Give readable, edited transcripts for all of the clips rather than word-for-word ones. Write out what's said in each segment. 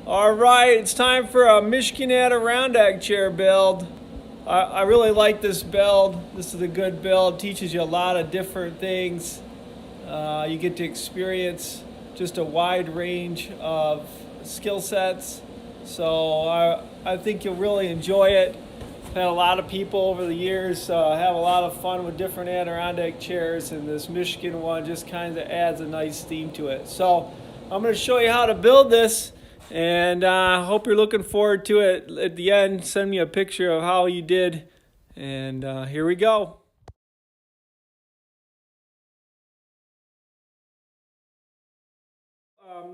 All right, it's time for a Michigan Adirondack chair build. I really like this build. This is a good build. Teaches you a lot of different things. You get to experience just a wide range of skill sets. So I think you'll really enjoy it. I've had a lot of people over the years have a lot of fun with different Adirondack chairs, and this Michigan one just kind of adds a nice theme to it. So I'm going to show you how to build this. And I hope you're looking forward to it. At the end, send me a picture of how you did. And here we go.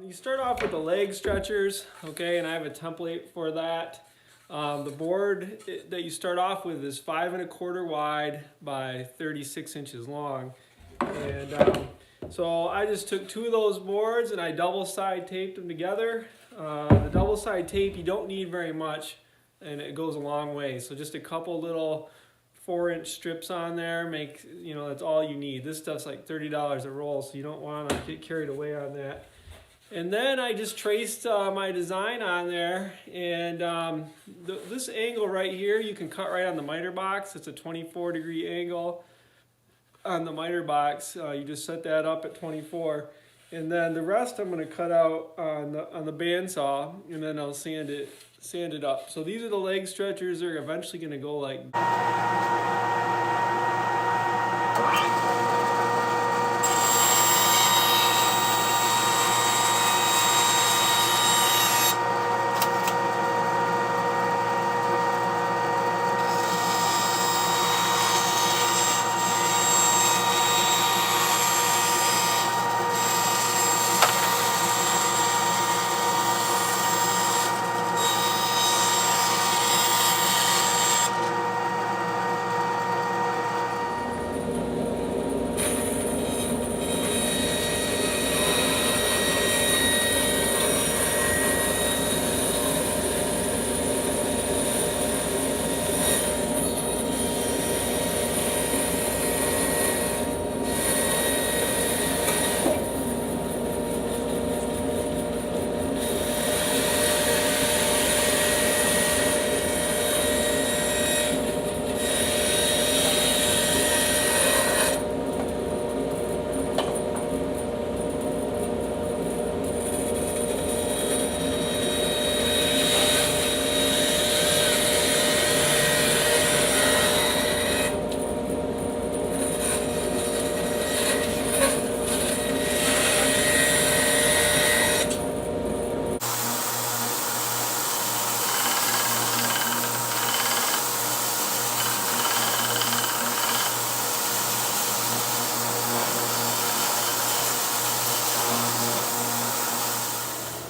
You start off with the leg stretchers, okay? And I have a template for that. The board that you start off with is 5 1/4 wide by 36 inches long. And so I just took 2 of those boards and I double side taped them together. The double side tape, you don't need very much and it goes a long way. So just a couple little 4-inch strips on there, that's all you need. This stuff's like $30 a roll, so you don't want to get carried away on that. And then I just traced my design on there, and this angle right here, you can cut right on the miter box. It's a 24-degree angle on the miter box. You just set that up at 24. And then the rest I'm going to cut out on the bandsaw, and then I'll sand it up. So these are the leg stretchers. They're eventually going to go like.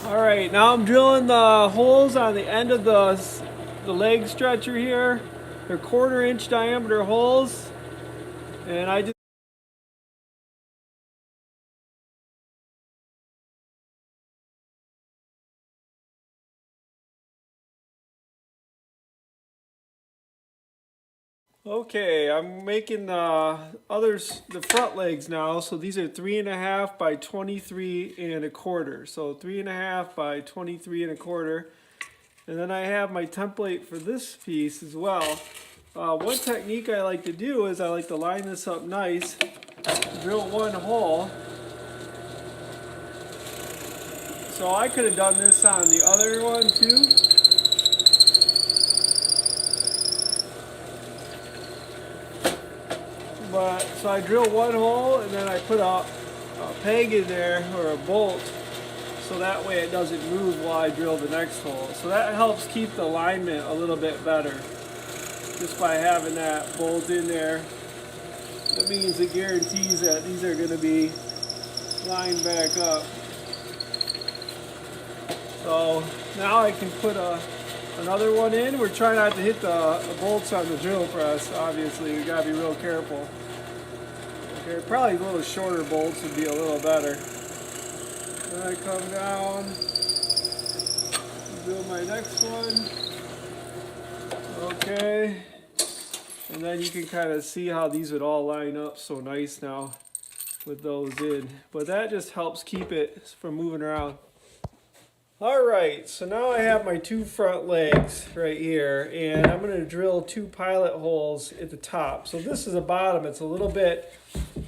Alright, now I'm drilling the holes on the end of the leg stretcher here. They're 1/4 inch diameter holes. And I just Okay, I'm making the front legs now. So these are 3 1/2 by 23 1/4. So 3 1/2 by 23 1/4. And then I have my template for this piece as well. One technique I like to do is I like to line this up nice, drill one hole. So I could have done this on the other one too. So I drill one hole and then I put a peg in there or a bolt so that way it doesn't move while I drill the next hole. So that helps keep the alignment a little bit better just by having that bolt in there. That means it guarantees that these are going to be lined back up. So now I can put another one in. We're trying not to hit the bolts on the drill press, obviously. We gotta be real careful. Okay, probably a little shorter bolts would be a little better. Then I come down, do my next one. Okay. And then you can kind of see how these would all line up so nice now with those in. But that just helps keep it from moving around. All right, so now I have my two front legs right here, and I'm going to drill two pilot holes at the top. So this is the bottom. It's a little bit,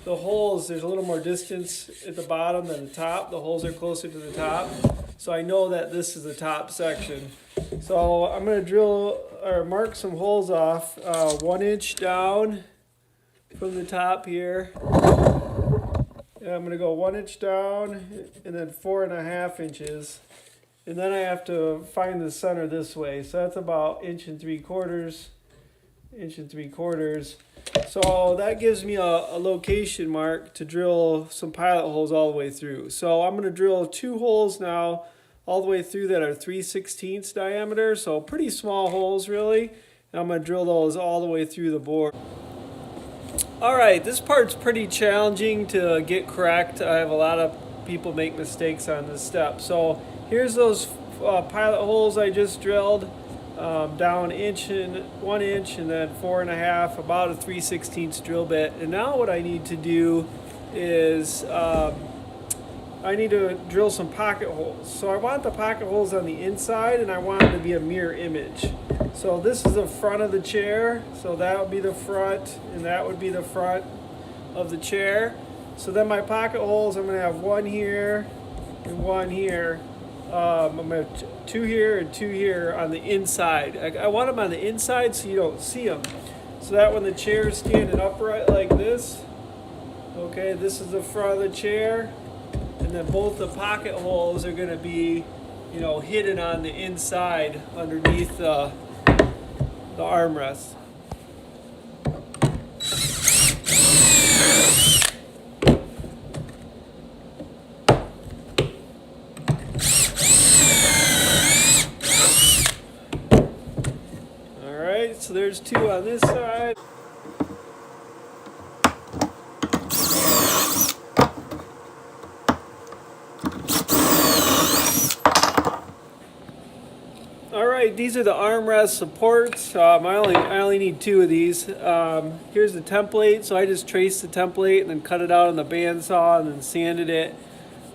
the holes, there's a little more distance at the bottom than the top. The holes are closer to the top. So I know that this is the top section. So I'm going to drill or mark some holes off 1 inch down from the top here. And I'm going to go 1 inch down and then 4.5 inches. And then I have to find the center this way. So that's about 1 3/4 inch. So that gives me a location mark to drill some pilot holes all the way through. So I'm going to drill 2 holes now all the way through that are 3/16 diameter. So pretty small holes really. And I'm going to drill those all the way through the bore. All right, this part's pretty challenging to get correct. I have a lot of people make mistakes on this step. So here's those pilot holes I just drilled down 1 inch and then 4.5, about a 3/16 drill bit. And now what I need to do is I need to drill some pocket holes. So I want the pocket holes on the inside and I want them to be a mirror image. So this is the front of the chair. So that would be the front and that would be the front of the chair. So then my pocket holes, I'm going to have one here and one here. I'm going to have 2 here and 2 here on the inside. I want them on the inside so you don't see them. So that when the chair is standing upright like this, okay, this is the front of the chair. And then both the pocket holes are going to be, you know, hidden on the inside underneath the armrest. So there's 2 on this side. All right, these are the armrest supports. I only need 2 of these. Here's the template. So I just traced the template and then cut it out on the bandsaw and then sanded it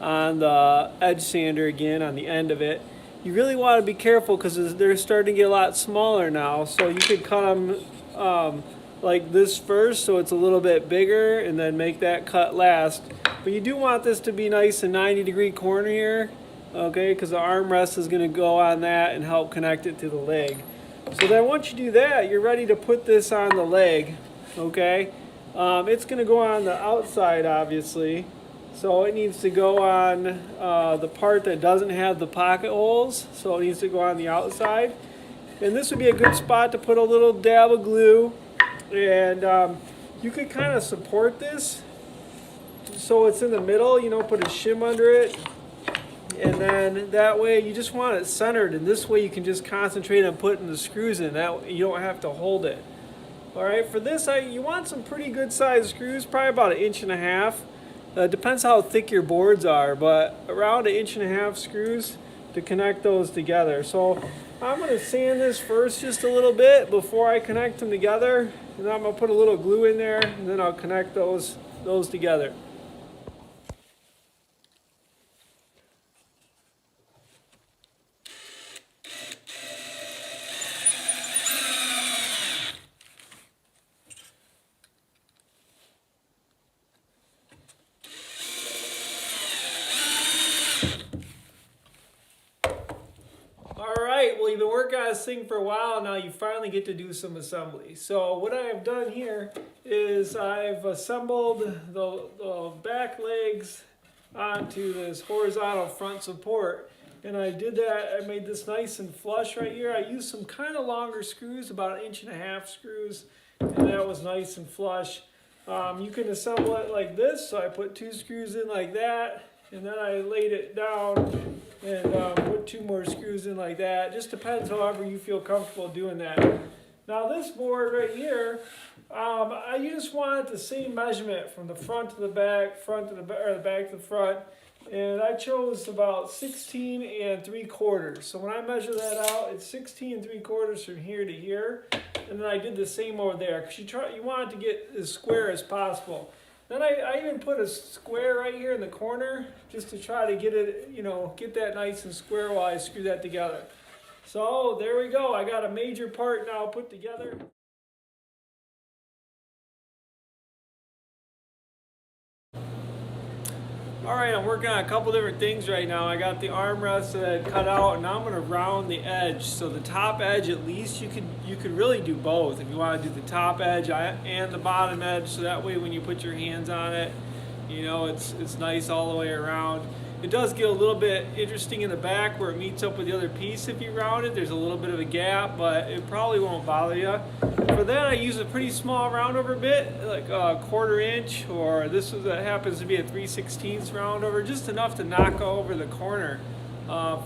on the edge sander again on the end of it. You really want to be careful because they're starting to get a lot smaller now. So you could cut them like this first so it's a little bit bigger and then make that cut last. But you do want this to be nice and 90-degree corner here, okay, because the armrest is going to go on that and help connect it to the leg. So then once you do that, you're ready to put this on the leg, okay. It's going to go on the outside obviously. So it needs to go on the part that doesn't have the pocket holes. So it needs to go on the outside. And this would be a good spot to put a little dab of glue. And you could kind of support this so it's in the middle, you know, put a shim under it. And then that way you just want it centered. And this way you can just concentrate on putting the screws in. That way you don't have to hold it. All right, for this, you want some pretty good sized screws, probably about 1.5 inches. Depends how thick your boards are, but around 1.5 inch screws to connect those together. So I'm going to sand this first just a little bit before I connect them together. And then I'm going to put a little glue in there and then I'll connect those together. Well, you've been working on this thing for a while now. You finally get to do some assembly. So what I have done here is I've assembled the back legs onto this horizontal front support. And I did that, I made this nice and flush right here. I used some kind of longer screws, about 1.5 inch screws, and that was nice and flush. You can assemble it like this. So I put 2 screws in like that, and then I laid it down and put 2 more screws in like that. Just depends however you feel comfortable doing that. Now this board right here, you just want it the same measurement from the front to the back, or the back to the front. And I chose about 16 3/4. So when I measure that out, it's 16 3/4 from here to here. And then I did the same over there because you want it to get as square as possible. Then I even put a square right here in the corner just to try to get it, get that nice and square while I screw that together. So there we go. I got a major part now put together. All right, I'm working on a couple different things right now. I got the armrest that I cut out, and now I'm going to round the edge. So the top edge, at least you could really do both. If you want to do the top edge and the bottom edge, so that way when you put your hands on it, it's nice all the way around. It does get a little bit interesting in the back where it meets up with the other piece if you round it. There's a little bit of a gap, but it probably won't bother you. For that, I use a pretty small roundover bit, like a 1/4 inch, or that happens to be a 3/16 roundover, just enough to knock over the corner.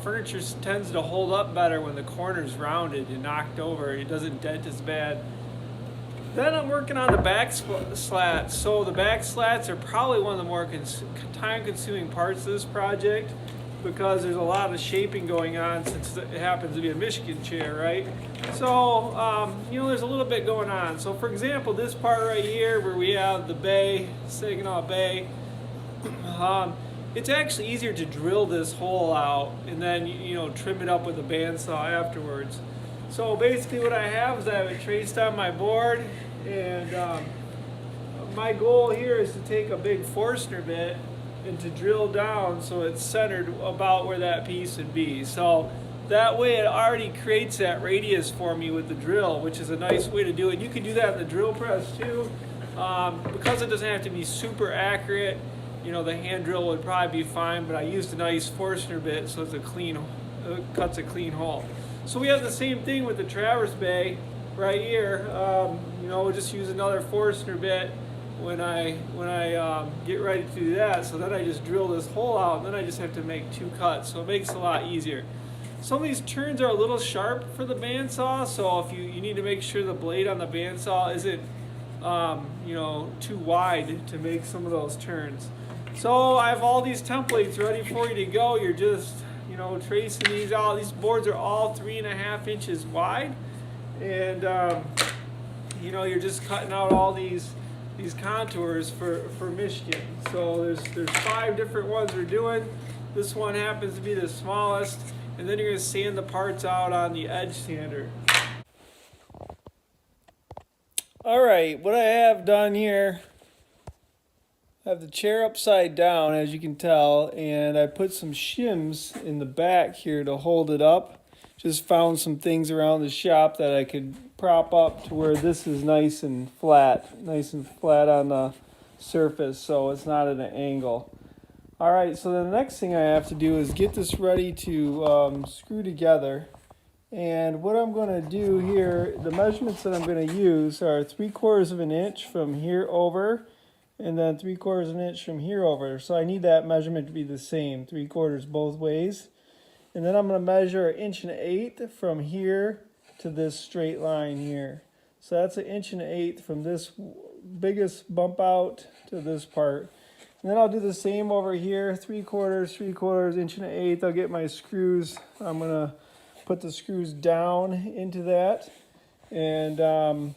Furniture tends to hold up better when the corner's rounded and knocked over. It doesn't dent as bad. Then I'm working on the back slats. So the back slats are probably one of the more time-consuming parts of this project because there's a lot of shaping going on since it happens to be a Michigan chair, right? So, there's a little bit going on. So for example, this part right here where we have the bay, Saginaw Bay, it's actually easier to drill this hole out and then, trim it up with a bandsaw afterwards. So basically what I have is I have it traced on my board, and my goal here is to take a big Forstner bit and to drill down so it's centered about where that piece would be. So that way it already creates that radius for me with the drill, which is a nice way to do it. You can do that in the drill press too. Because it doesn't have to be super accurate, the hand drill would probably be fine, but I used a nice Forstner bit so it cuts a clean hole. So we have the same thing with the traverse bay right here. We'll just use another Forstner bit when I get ready to do that. So then I just drill this hole out, and then I just have to make 2 cuts. So it makes it a lot easier. Some of these turns are a little sharp for the bandsaw, so if you need to make sure the blade on the bandsaw isn't too wide to make some of those turns. So I have all these templates ready for you to go. You're just tracing these out. These boards are all 3.5 inches wide, and you're just cutting out all these contours for Michigan. So there's 5 different ones we're doing. This one happens to be the smallest, and then you're going to sand the parts out on the edge sander. All right, what I have done here, I have the chair upside down, as you can tell, and I put some shims in the back here to hold it up. Just found some things around the shop that I could prop up to where this is nice and flat on the surface, so it's not at an angle. All right, so the next thing I have to do is get this ready to screw together. And what I'm going to do here, the measurements that I'm going to use are 3/4 of an inch from here over, and then 3/4 of an inch from here over. So I need that measurement to be the same, 3/4 both ways. And then I'm going to measure 1.1 inches from here to this straight line here. So that's 1.1 inches from this biggest bump out to this part. And then I'll do the same over here, 3/4, 3/4, 1.1 inches. I'll get my screws. I'm going to put the screws down into that. And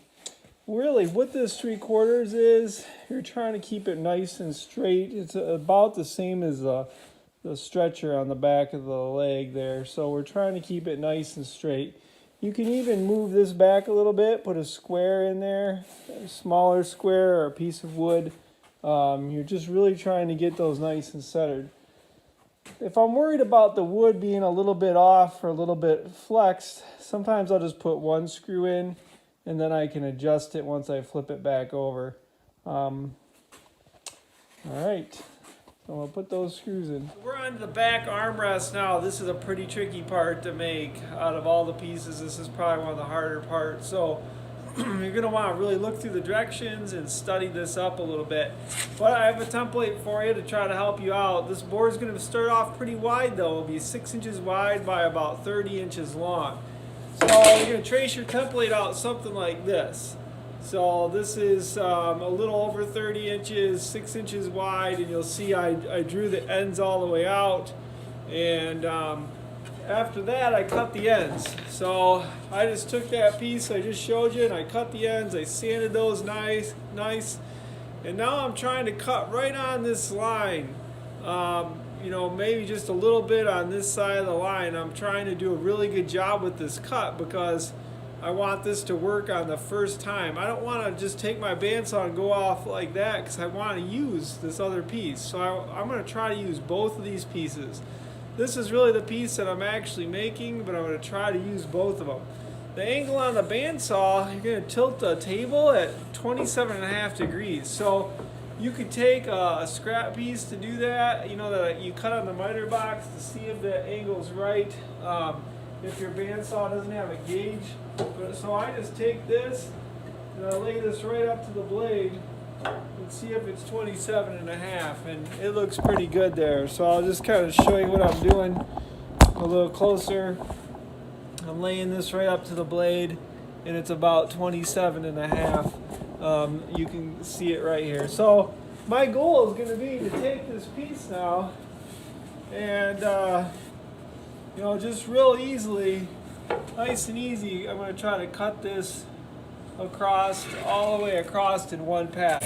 really what this 3/4 is, you're trying to keep it nice and straight. It's about the same as the stretcher on the back of the leg there. So we're trying to keep it nice and straight. You can even move this back a little bit, put a square in there, a smaller square or a piece of wood. You're just really trying to get those nice and centered. If I'm worried about the wood being a little bit off or a little bit flexed, sometimes I'll just put 1 screw in and then I can adjust it once I flip it back over. All right, so I'll put those screws in. We're on the back armrest now. This is a pretty tricky part to make. Out of all the pieces, this is probably one of the harder parts. So you're going to want to really look through the directions and study this up a little bit. But I have a template for you to try to help you out. This board is going to start off pretty wide though. It'll be 6 inches wide by about 30 inches long. So you're going to trace your template out something like this. So this is a little over 30 inches, 6 inches wide, and you'll see I drew the ends all the way out. And after that, I cut the ends. So I just took that piece I just showed you and I cut the ends. I sanded those nice. And now I'm trying to cut right on this line. You know, maybe just a little bit on this side of the line. I'm trying to do a really good job with this cut because I want this to work on the first time. I don't want to just take my bandsaw and go off like that because I want to use this other piece. So I'm going to try to use both of these pieces. This is really the piece that I'm actually making, but I'm going to try to use both of them. The angle on the bandsaw, you're going to tilt the table at 27.5 degrees. So you could take a scrap piece to do that, you know, that you cut on the miter box to see if the angle's right. If your bandsaw doesn't have a gauge. So I just take this and I lay this right up to the blade and see if it's 27.5, and it looks pretty good there. So I'll just kind of show you what I'm doing a little closer. I'm laying this right up to the blade and it's about 27.5. You can see it right here. So my goal is going to be to take this piece now and you know, just real easily, nice and easy, I'm going to try to cut this across, all the way across in one pass.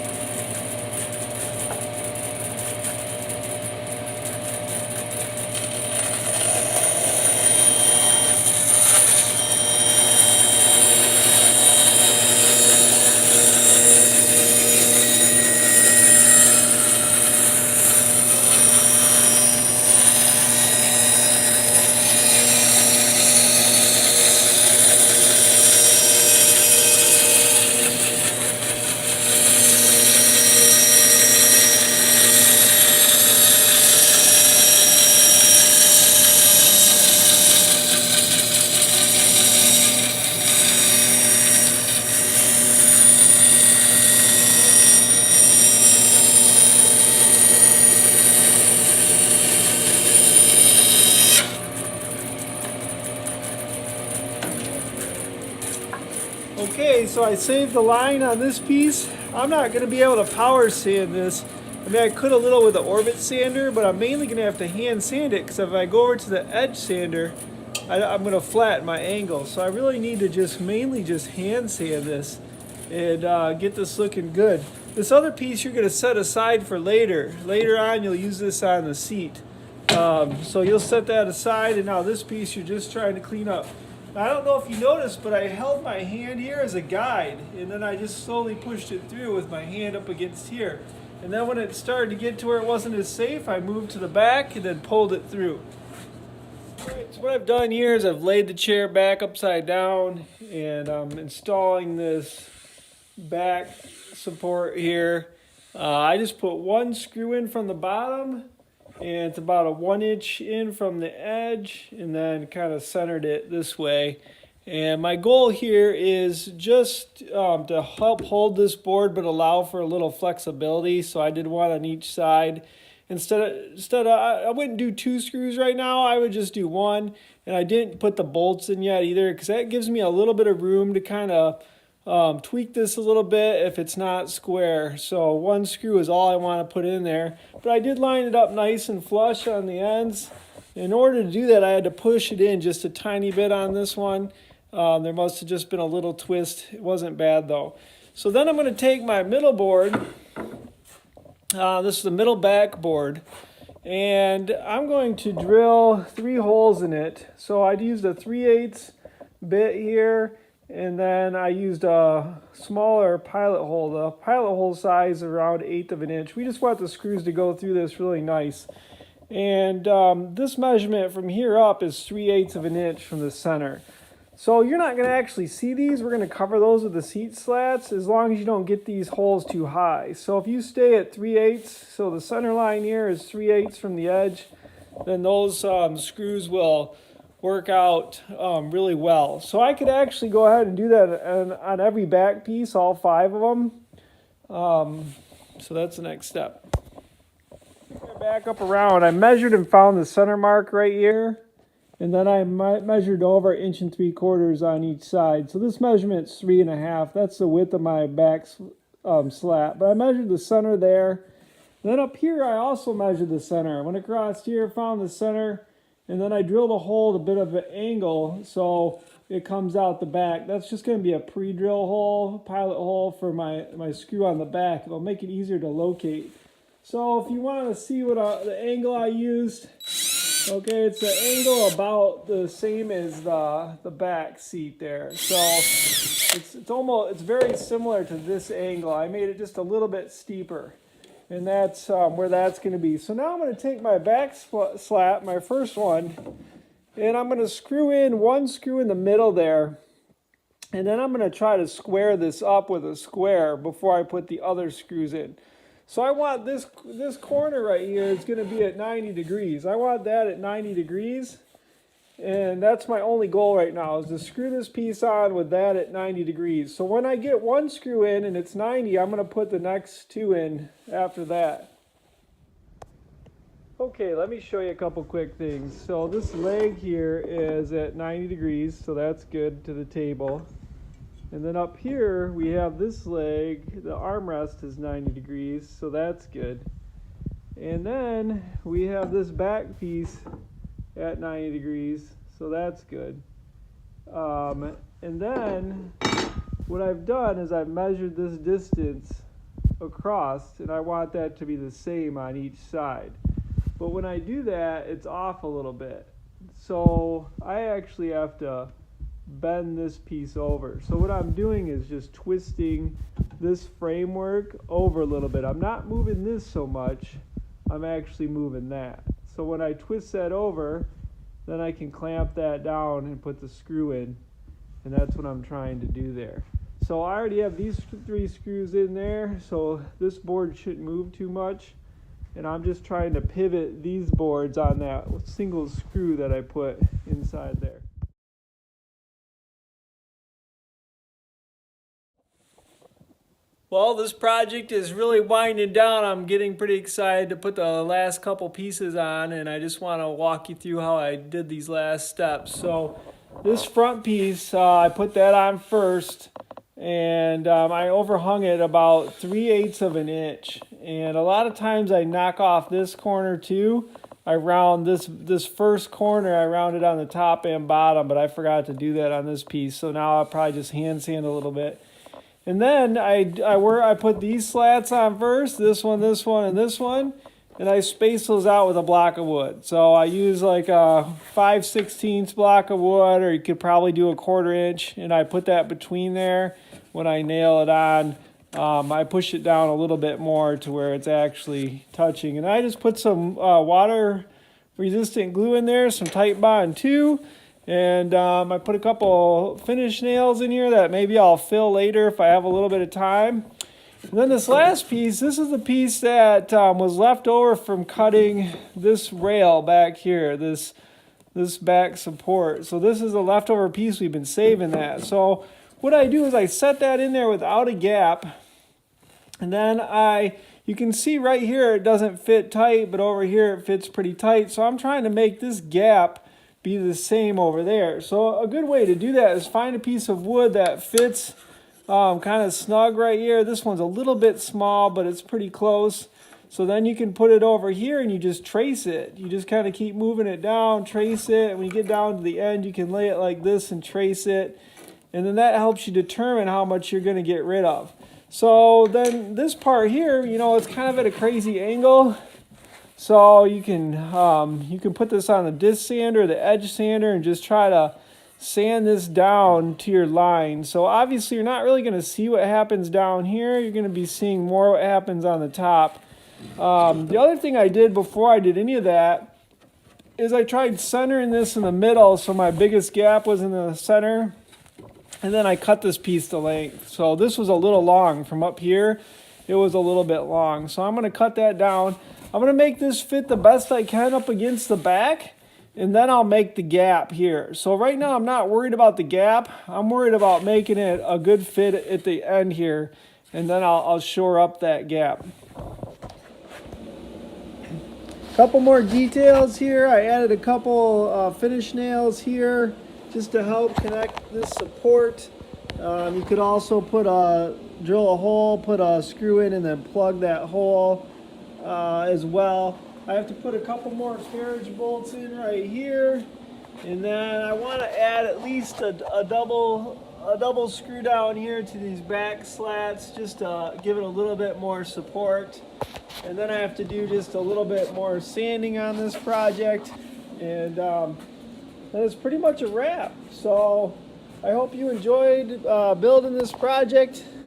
Okay, so I saved the line on this piece. I'm not going to be able to power sand this. I mean, I could a little with the Orbit sander, but I'm mainly going to have to hand sand it because if I go over to the edge sander, I'm going to flatten my angle. So I really need to just mainly just hand sand this and get this looking good. This other piece you're going to set aside for later. Later on, you'll use this on the seat. So you'll set that aside, and now this piece you're just trying to clean up. Now, I don't know if you noticed, but I held my hand here as a guide, and then I just slowly pushed it through with my hand up against here. And then when it started to get to where it wasn't as safe, I moved to the back and then pulled it through. Alright, so what I've done here is I've laid the chair back upside down, and I'm installing this back support here. I just put one screw in from the bottom, and it's about a 1 inch in from the edge, and then kind of centered it this way. And my goal here is just to help hold this board but allow for a little flexibility. So I did one on each side. Instead of I wouldn't do 2 screws right now, I would just do 1. And I didn't put the bolts in yet either because that gives me a little bit of room to kind of tweak this a little bit if it's not square. So 1 screw is all I want to put in there. But I did line it up nice and flush on the ends. In order to do that, I had to push it in just a tiny bit on this one. There must have just been a little twist. It wasn't bad though. So then I'm going to take my middle board. This is the middle back board. And I'm going to drill 3 holes in it. So I'd used a 3/8 bit here. And then I used a smaller pilot hole. The pilot hole size is around 1/8 of an inch. We just want the screws to go through this really nice. And this measurement from here up is 3/8 of an inch from the center. So you're not going to actually see these. We're going to cover those with the seat slats as long as you don't get these holes too high. So if you stay at 3/8, so the center line here is 3/8 from the edge, then those screws will work out really well. So I could actually go ahead and do that on every back piece, all 5 of them. So that's the next step. Back up around, I measured and found the center mark right here. And then I measured over 1 3/4 on each side. So this measurement's 3.5. That's the width of my back slat. But I measured the center there. And then up here, I also measured the center. I went across here, found the center, and then I drilled a hole at a bit of an angle. So it comes out the back. That's just going to be a pre-drill hole, pilot hole for my screw on the back. It'll make it easier to locate. So if you want to see what the angle I used, okay, it's an angle about the same as the back seat there. So it's very similar to this angle. I made it just a little bit steeper, and that's where that's going to be. So now I'm going to take my back slat, my first one, and I'm going to screw in one screw in the middle there, and then I'm going to try to square this up with a square before I put the other screws in. So I want this corner right here is going to be at 90 degrees. I want that at 90 degrees, and that's my only goal right now, is to screw this piece on with that at 90 degrees. So when I get one screw in and it's 90, I'm going to put the next two in after that. Okay, let me show you a couple quick things. So this leg here is at 90 degrees, so that's good to the table. And then up here we have this leg, the armrest is 90 degrees, so that's good. And then we have this back piece at 90 degrees, so that's good. And then what I've done is I've measured this distance across, and I want that to be the same on each side. But when I do that, it's off a little bit. So I actually have to bend this piece over. So what I'm doing is just twisting this framework over a little bit. I'm not moving this so much, I'm actually moving that. So when I twist that over, then I can clamp that down and put the screw in, and that's what I'm trying to do there. So I already have these 3 screws in there, so this board shouldn't move too much. And I'm just trying to pivot these boards on that single screw that I put inside there. Well, this project is really winding down. I'm getting pretty excited to put the last couple pieces on, and I just want to walk you through how I did these last steps. So this front piece, I put that on first, and I overhung it about 3/8 of an inch. And a lot of times I knock off this corner too. I round this first corner, I rounded on the top and bottom, but I forgot to do that on this piece. So now I'll probably just hand sand a little bit. And then I put these slats on first, this one, and this one, and I space those out with a block of wood. So I use like a 5/16 block of wood, or you could probably do a 1/4 inch, and I put that between there. When I nail it on, I push it down a little bit more to where it's actually touching. And I just put some water resistant glue in there, some Tight Bond 2. And I put a couple finish nails in here that maybe I'll fill later if I have a little bit of time. And then this last piece, this is the piece that was left over from cutting this rail back here, this back support. So this is a leftover piece, we've been saving that. So what I do is I set that in there without a gap, and then you can see right here it doesn't fit tight, but over here it fits pretty tight. So I'm trying to make this gap be the same over there. So a good way to do that is find a piece of wood that fits kind of snug right here. This one's a little bit small, but it's pretty close. So then you can put it over here and you just trace it. You just kind of keep moving it down, trace it. And when you get down to the end, you can lay it like this and trace it. And then that helps you determine how much you're going to get rid of. So then this part here, you know, it's kind of at a crazy angle. So you can put this on the disc sander, the edge sander, and just try to sand this down to your line. So obviously you're not really going to see what happens down here. You're going to be seeing more what happens on the top. The other thing I did before I did any of that is I tried centering this in the middle, so my biggest gap was in the center. And then I cut this piece to length. So this was a little long from up here. It was a little bit long. So I'm going to cut that down. I'm going to make this fit the best I can up against the back. And then I'll make the gap here. So right now I'm not worried about the gap. I'm worried about making it a good fit at the end here. And then I'll shore up that gap. Couple more details here. I added a couple finish nails here just to help connect this support. You could also drill a hole, put a screw in, and then plug that hole as well. I have to put a couple more carriage bolts in right here. And then I want to add at least a double screw down here to these back slats, just to give it a little bit more support. And then I have to do just a little bit more sanding on this project, and then it's pretty much a wrap. So I hope you enjoyed building this project.